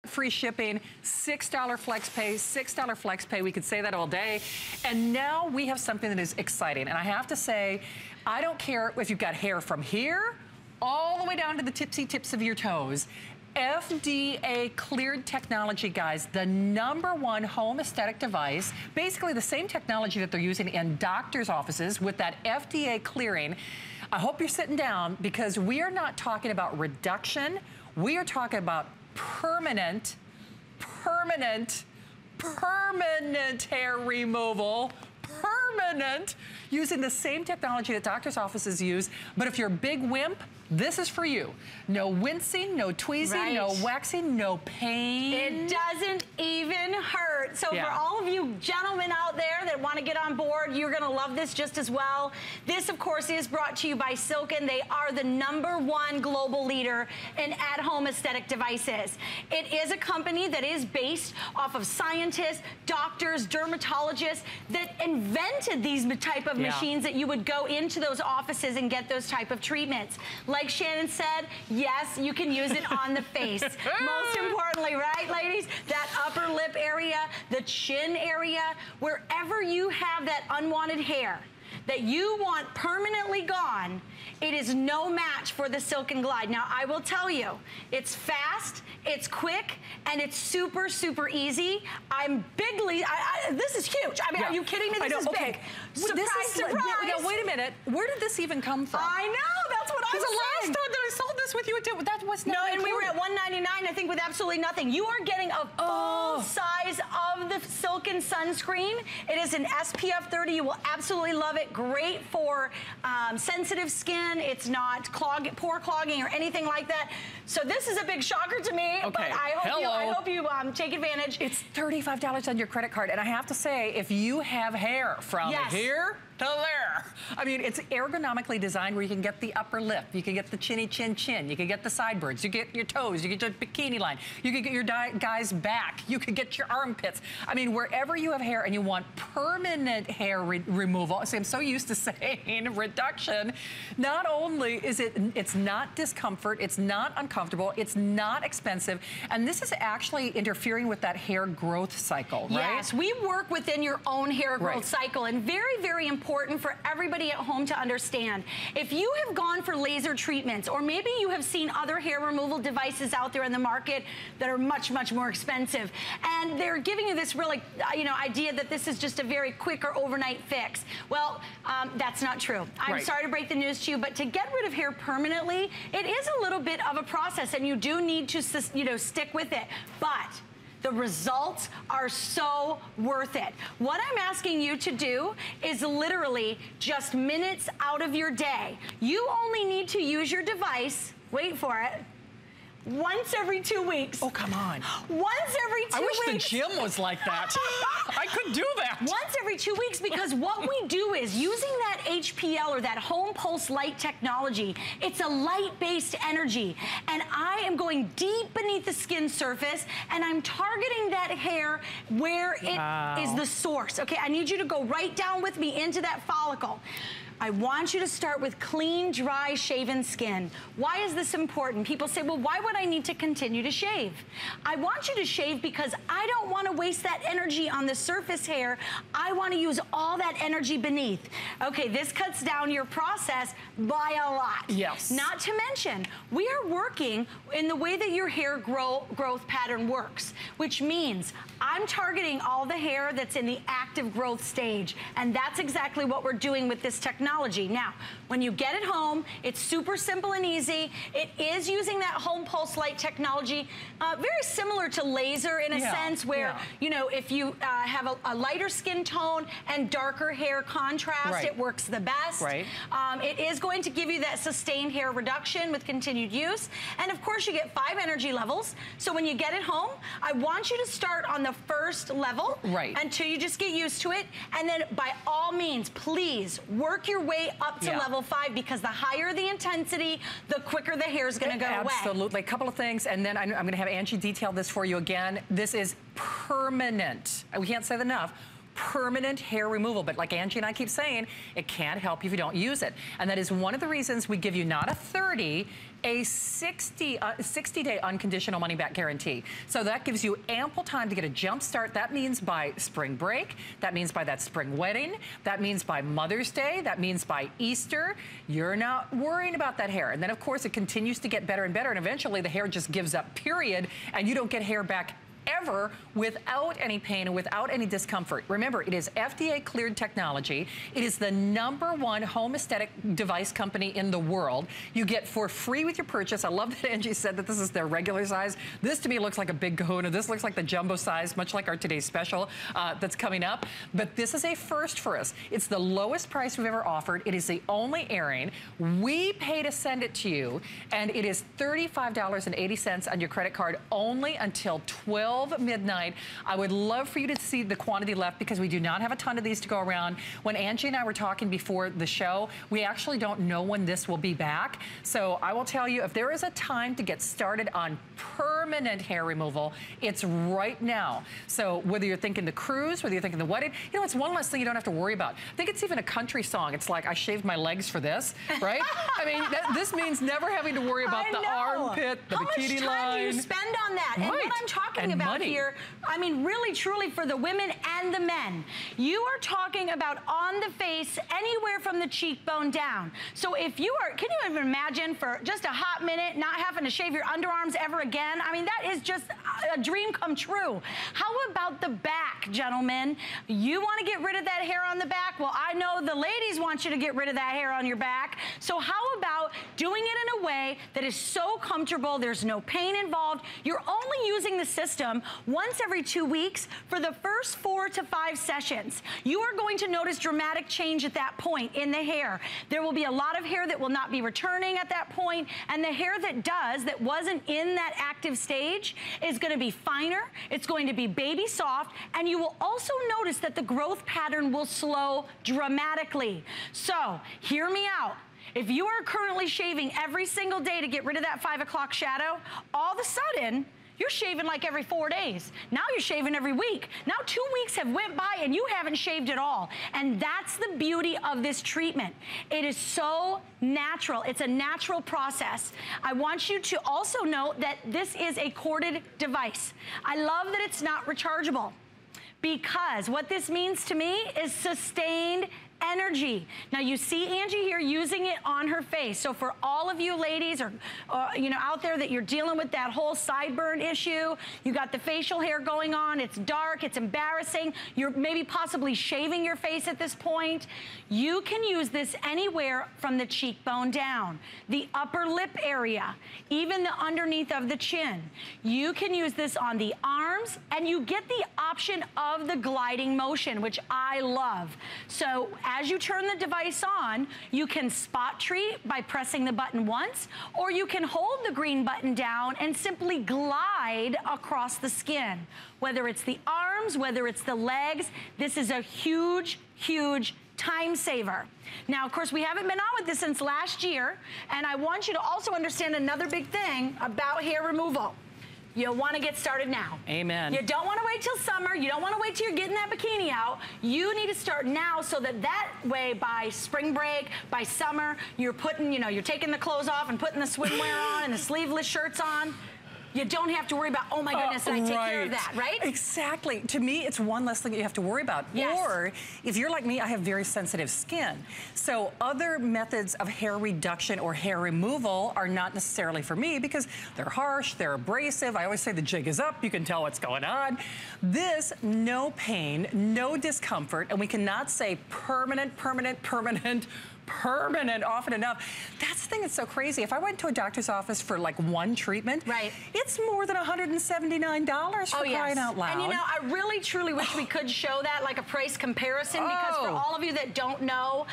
free shipping, $6 flex pay, $6 flex pay. We could say that all day. And now we have something that is exciting. And I have to say, I don't care if you've got hair from here all the way down to the tipsy tips of your toes. FDA cleared technology, guys, the #1 home aesthetic device, basically the same technology that they're using in doctors' offices with that FDA clearing. I hope you're sitting down because we are not talking about reduction. We are talking about permanent hair removal, permanent, using the same technology that doctors' offices use. But if you're a big wimp, this is for you. No wincing, no tweezing, no waxing, no pain. It doesn't even hurt. So for all of you gentlemen out there that want to get on board, you're going to love this just as well. This, of course, is brought to you by Silken. They are the #1 global leader in at-home aesthetic devices. It is a company that is based off of scientists, doctors, dermatologists that invented these type of machines that you would go into those offices and get those type of treatments. Like Shannon said, yes, you can use it on the face. Most importantly, right, ladies? That upper lip area, the chin area, wherever you have that unwanted hair that you want permanently gone, it is no match for the Silken Glide. Now, I will tell you, it's fast, it's quick, and it's super, super easy. I'm bigly, this is huge. I mean, are you kidding me? This is big. Surprise, surprise. Now, wait a minute. Where did this even come from? I know, that's what I'm saying. Because the last time that I sold this with you, that was not and we were at $199, I think, with absolutely nothing. You are getting a full size of the Silken sunscreen. It is an SPF 30. You will absolutely love it. Great for sensitive skin. It's not pore clogging or anything like that. So this is a big shocker to me, but I hope you take advantage. It's $35 on your credit card, and I have to say, if you have hair from here to there, I mean, it's ergonomically designed where you can get the upper lip, you can get the chinny chin chin, you can get the sideburns, you get your toes, you get your bikini line, you can get your guy's back, you can get your armpits. I mean, wherever you have hair and you want permanent hair removal, see, I'm so used to saying reduction, not only is it's not discomfort, it's not uncomfortable, it's not expensive, and this is actually interfering with that hair growth cycle, right? Yes, we work within your own hair growth cycle, and very, very important for everybody at home to understand. If you have gone for laser treatments, or maybe you have seen other hair removal devices out there in the market that are much, much more expensive, and they're giving you this really, idea that this is just a very quick or overnight fix. Well, that's not true. I'm sorry to break the news to you, but to get rid of hair permanently, it is a little bit of a process, and you do need to, stick with it. But the results are so worth it. What I'm asking you to do is literally just minutes out of your day. You only need to use your device, wait for it, once every 2 weeks. Oh, come on. Once every 2 weeks. I wish the gym was like that. I could do that. Once every 2 weeks, because what we do is using that HPL or that home pulse light technology, it's a light-based energy. And I am going deep beneath the skin surface and I'm targeting that hair where it is the source. Okay, I need you to go right down with me into that follicle. I want you to start with clean, dry, shaven skin. Why is this important? People say, well, why would I need to continue to shave? I want you to shave because I don't want to waste that energy on the surface hair. I want to use all that energy beneath. Okay, this cuts down your process by a lot. Yes. Not to mention, we are working in the way that your hair growth pattern works, which means I'm targeting all the hair that's in the active growth stage, and that's exactly what we're doing with this technology. Now, when you get it home, it's super simple and easy. It is using that home pulse light technology, very similar to laser in a sense where, if you have a lighter skin tone and darker hair contrast, it works the best. It is going to give you that sustained hair reduction with continued use. And of course, you get 5 energy levels. So when you get it home, I want you to start on the first level until you just get used to it. And then by all means, please work your way up to level 5, because the higher the intensity, the quicker the hair is going to go away. Absolutely. A couple of things, and then I'm going to have Angie detail this for you again. This is permanent. We can't say that enough. permanent hair removal. But like Angie and I keep saying, it can't help you if you don't use it. And that is one of the reasons we give you not a 30, a 60-day unconditional money-back guarantee. So that gives you ample time to get a jump start. That means by spring break. That means by that spring wedding. That means by Mother's Day. That means by Easter. You're not worrying about that hair. And then, of course, it continues to get better and better. And eventually, the hair just gives up, period. And you don't get hair back ever without any pain and without any discomfort. Remember, it is FDA cleared technology. It is the #1 home aesthetic device company in the world. You get for free with your purchase. I love that Angie said that this is their regular size. This to me looks like a big kahuna. This looks like the jumbo size, much like our today's special that's coming up. But this is a first for us. It's the lowest price we've ever offered. It is the only airing. We pay to send it to you, and it is $35.80 on your credit card only until 12 midnight. I would love for you to see the quantity left because we do not have a ton of these to go around. When Angie and I were talking before the show, we actually don't know when this will be back. So I will tell you, if there is a time to get started on permanent hair removal, it's right now. So whether you're thinking the cruise, whether you're thinking the wedding, you know, it's one less thing you don't have to worry about. I think it's even a country song. It's like, I shaved my legs for this, right? I mean, this means never having to worry about the armpit, the bikini line. How much time do you spend on that? Right. And what I'm talking about here, I mean, really, truly, for the women and the men, you are talking about on the face, anywhere from the cheekbone down. So if you are, can you even imagine for just a hot minute not having to shave your underarms ever again? I mean, that is just a dream come true. How about the back, gentlemen? You want to get rid of that hair on the back? Well, I know the ladies want you to get rid of that hair on your back. So how about doing it in a way that is so comfortable, there's no pain involved, you're only using the system once every 2 weeks for the first 4 to 5 sessions. You are going to notice dramatic change at that point in the hair. There will be a lot of hair that will not be returning at that point, and the hair that does, that wasn't in that active stage, is going to be finer, it's going to be baby soft, and you will also notice that the growth pattern will slow dramatically. So, hear me out. If you are currently shaving every single day to get rid of that 5 o'clock shadow, all of a sudden, you're shaving like every 4 days. Now you're shaving every week. Now 2 weeks have went by and you haven't shaved at all. And that's the beauty of this treatment. It is so natural. It's a natural process. I want you to also note that this is a corded device. I love that it's not rechargeable, because what this means to me is sustained energy. Now you see Angie here using it on her face. So for all of you ladies or you know, out there that you're dealing with that whole sideburn issue, you got the facial hair going on, it's dark, it's embarrassing, you're maybe possibly shaving your face at this point, you can use this anywhere from the cheekbone down, the upper lip area, even the underneath of the chin. You can use this on the arms, and you get the option of the gliding motion, which I love. So as you turn the device on, you can spot treat by pressing the button once, or you can hold the green button down and simply glide across the skin. Whether it's the arms, whether it's the legs, this is a huge, huge time saver. Now, of course, we haven't been on with this since last year, and I want you to also understand another big thing about hair removal. You want to get started now. Amen. You don't want to wait till summer. You don't want to wait till you're getting that bikini out. You need to start now, so that way by spring break, by summer, you're putting, you know, you're taking the clothes off and putting the swimwear on and the sleeveless shirts on. You don't have to worry about, oh my goodness, did I take care of that, right? Exactly. To me, it's one less thing that you have to worry about. Yes. Or, if you're like me, I have very sensitive skin. So other methods of hair reduction or hair removal are not necessarily for me because they're harsh, they're abrasive. I always say the jig is up, you can tell what's going on. This, no pain, no discomfort, and we cannot say permanent, permanent, permanent, permanent often enough. That's the thing that's so crazy. If I went to a doctor's office for like one treatment, right, it's more than $179 for crying out loud. And you know, I really truly wish we could show that, like a price comparison, because for all of you that don't know,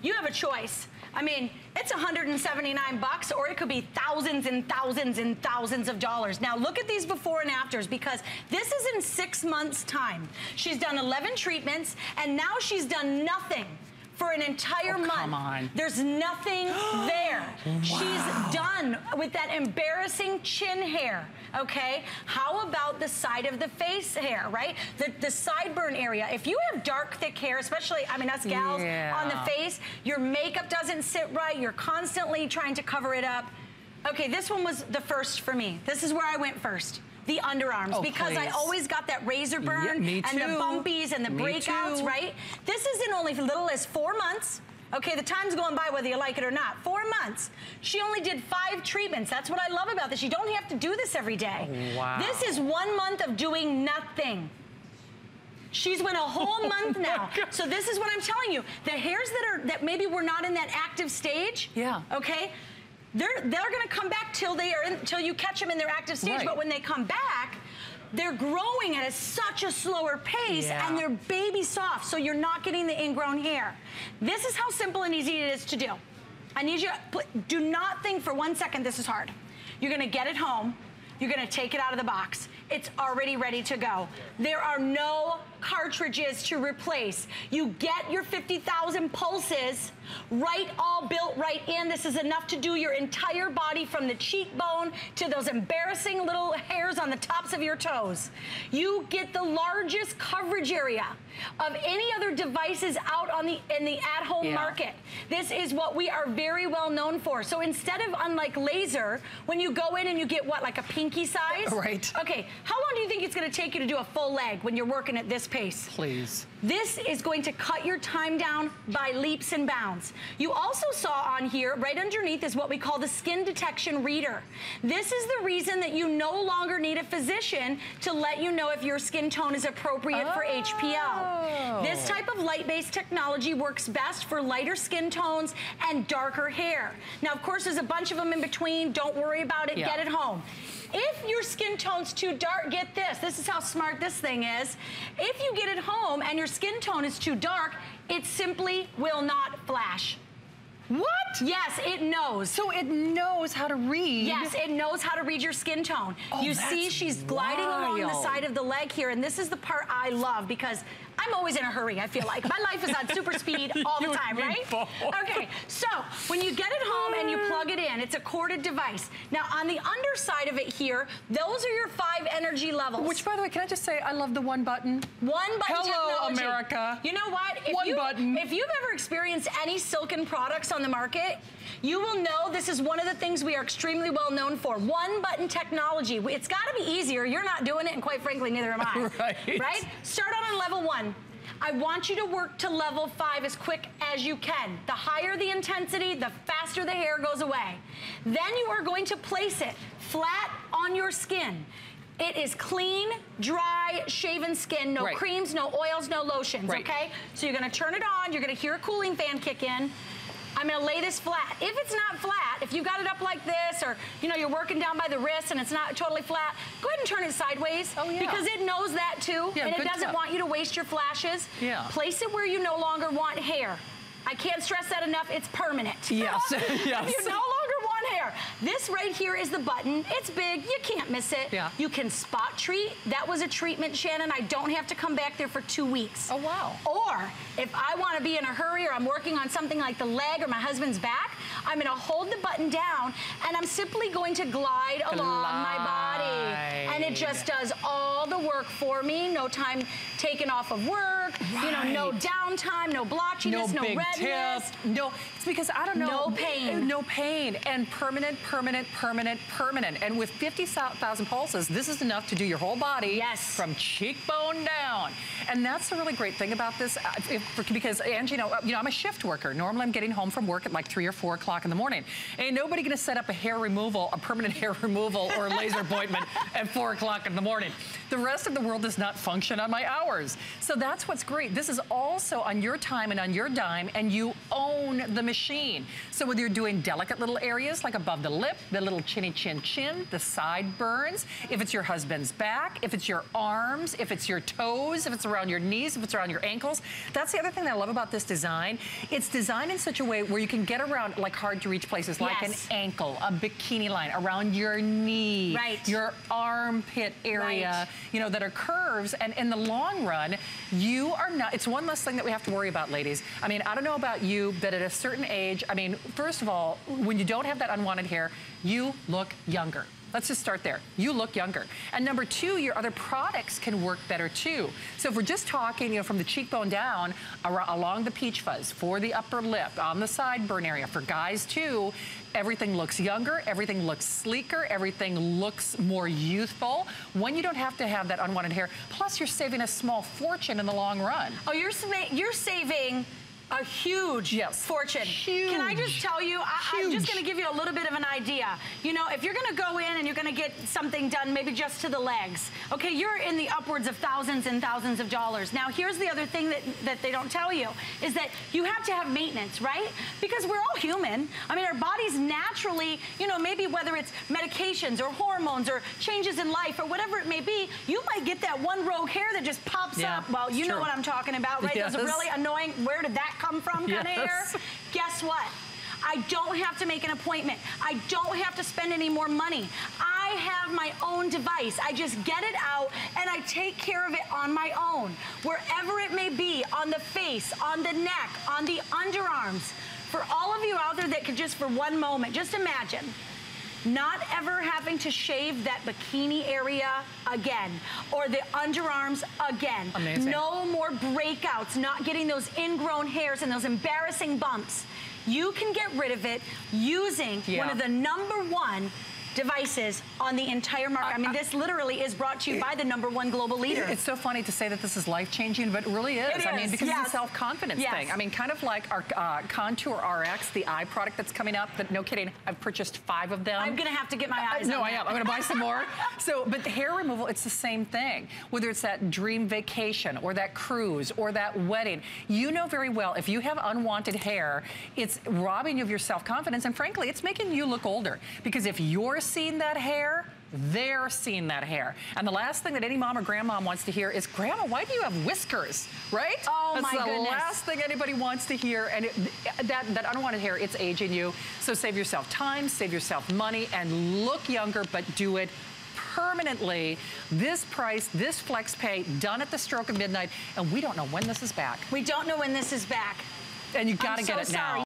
you have a choice. I mean, it's $179, or it could be thousands and thousands and thousands of dollars. Now look at these before and afters, because this is in 6 months' time. She's done 11 treatments, and now she's done nothing for an entire month. Come on. There's nothing there. Wow. She's done with that embarrassing chin hair, okay? How about the side of the face hair, right? The sideburn area. If you have dark, thick hair, especially, I mean, us gals on the face, your makeup doesn't sit right, you're constantly trying to cover it up. Okay, this one was the first for me. This is where I went first. The underarms, because I always got that razor burn and the bumpies and the breakouts, right? This is in only as little as 4 months. Okay, the time's going by whether you like it or not. 4 months. She only did 5 treatments. That's what I love about this. You don't have to do this every day. Wow. This is 1 month of doing nothing. She's went a whole month now. So this is what I'm telling you. The hairs that maybe were not in that active stage, okay? They're gonna come back till you catch them in their active stage, but when they come back, they're growing at such a slower pace and they're baby soft, so you're not getting the ingrown hair. This is how simple and easy it is to do. I need you to, do not think for 1 second this is hard. You're gonna get it home, you're gonna take it out of the box. It's already ready to go. There are no cartridges to replace. You get your 50,000 pulses all built right in. This is enough to do your entire body from the cheekbone to those embarrassing little hairs on the tops of your toes. You get the largest coverage area of any other devices out in the at-home market. This is what we are very well known for. So instead of, unlike laser, when you go in and you get what, like a pinky size? Right. Okay, how long do you think it's gonna take you to do a full leg when you're working at this pace? Please. This is going to cut your time down by leaps and bounds. You also saw on here, right underneath, is what we call the skin detection reader. This is the reason that you no longer need a physician to let you know if your skin tone is appropriate for HPL. This type of light-based technology works best for lighter skin tones and darker hair. Now, of course, there's a bunch of them in between. Don't worry about it. Get it home. If your skin tone's too dark, get this. This is how smart this thing is. If you get it home and your skin tone is too dark, it simply will not flash. What? Yes, it knows. So it knows how to read? Yes, it knows how to read your skin tone. You see she's gliding along the side of the leg here, and this is the part I love because I'm always in a hurry, I feel like. My life is on super speed all the time, right? Okay, so when you get it home and you plug it in, it's a corded device. Now, on the underside of it here, those are your 5 energy levels. Which, by the way, can I just say, I love the one button. One button technology. America. You know what? One button. If you've ever experienced any silken products on the market, you will know this is one of the things we are extremely well known for. One button technology. It's got to be easier. You're not doing it, and quite frankly, neither am I. Right? Start on level 1. I want you to work to level 5 as quick as you can. The higher the intensity, the faster the hair goes away. Then you are going to place it flat on your skin. It is clean, dry, shaven skin, no creams, no oils, no lotions, okay? So you're gonna turn it on, you're gonna hear a cooling fan kick in. I'm gonna lay this flat. If it's not flat, if you got it up like this, or you're working down by the wrist and it's not totally flat, go ahead and turn it sideways because it knows that too, and it doesn't want you to waste your flashes. Place it where you no longer want hair. I can't stress that enough, it's permanent. Yes, yes. If you no longer want hair. This right here is the button. It's big, you can't miss it. You can spot treat. That was a treatment, Shannon. I don't have to come back there for 2 weeks. Oh, wow. Or if I want to be in a hurry or I'm working on something like the leg or my husband's back, I'm going to hold the button down and I'm simply going to glide along my body. And it just does all the work for me. No time taken off of work, no downtime, no blotchiness, no redness. No, it's because I don't know. No pain. No pain. And permanent, permanent, permanent, permanent. And with 50,000 pulses, this is enough to do your whole body from cheekbone down. And that's the really great thing about this, because Angie, I'm a shift worker. Normally I'm getting home from work at like 3 or 4 o'clock in the morning. Ain't nobody gonna set up a hair removal, a permanent hair removal or a laser appointment at 4 o'clock in the morning. The rest of the world does not function on my hours. So that's what's great. This is also on your time and on your dime, and you own the machine. So whether you're doing delicate little areas like above the lip, the little chinny chin chin, the sideburns, if it's your husband's back, if it's your arms, if it's your toes, if it's around your knees, if it's around your ankles. That's the other thing that I love about this design. It's designed in such a way where you can get around like hard to reach places like an ankle, a bikini line, around your knee, your armpit area, that are curves. And in the long run, you you are not, it's one less thing that we have to worry about, ladies. I mean, I don't know about you, but at a certain age, I mean, first of all, when you don't have that unwanted hair, you look younger. Let's just start there. You look younger. And number two, your other products can work better too. So if we're just talking, you know, from the cheekbone down, along the peach fuzz, for the upper lip, on the sideburn area, for guys too, everything looks younger, everything looks sleeker, everything looks more youthful when you don't have to have that unwanted hair. Plus, you're saving a small fortune in the long run. Oh, you're saving a huge fortune. Huge. Can I just tell you, I'm just gonna give you a little bit of an idea. You know, if you're gonna go in and you're gonna get something done, maybe just to the legs, okay, you're in the upwards of thousands and thousands of dollars. Now, here's the other thing that they don't tell you, is that you have to have maintenance, right? Because we're all human. I mean, our bodies naturally, you know, maybe whether it's medications or hormones or changes in life or whatever it may be, you might get that one rogue hair that just pops up. Well, you know what I'm talking about, right? Those are really annoying, where did that come from kind of hair. Guess what? I don't have to make an appointment. I don't have to spend any more money. I have my own device. I just get it out and I take care of it on my own. Wherever it may be, on the face, on the neck, on the underarms. For all of you out there that could just for one moment, just imagine not ever having to shave that bikini area again or the underarms again. Amazing. No more breakouts, not getting those ingrown hairs and those embarrassing bumps. You can get rid of it using one of the #1 devices on the entire market. I mean, this literally is brought to you by the #1 global leader. It's so funny to say that this is life-changing, but it really is. It is. I mean, because it's a self-confidence thing. I mean, kind of like our Contour RX, the eye product that's coming up, that, no kidding, I've purchased 5 of them. I'm gonna have to get my eyes on I am. I'm gonna buy some more. So, but the hair removal, it's the same thing. Whether it's that dream vacation or that cruise or that wedding, you know very well, if you have unwanted hair, it's robbing you of your self-confidence, and frankly, it's making you look older. Because if you're seeing that hair, they're seeing that hair. And the last thing that any mom or grandmom wants to hear is, Grandma, why do you have whiskers, right? Oh, my goodness. That's the last thing anybody wants to hear. And that unwanted hair, it's aging you. So save yourself time, save yourself money, and look younger, but do it permanently. This price, this flex pay, done at the stroke of midnight, and we don't know when this is back. We don't know when this is back. And you gotta get it now.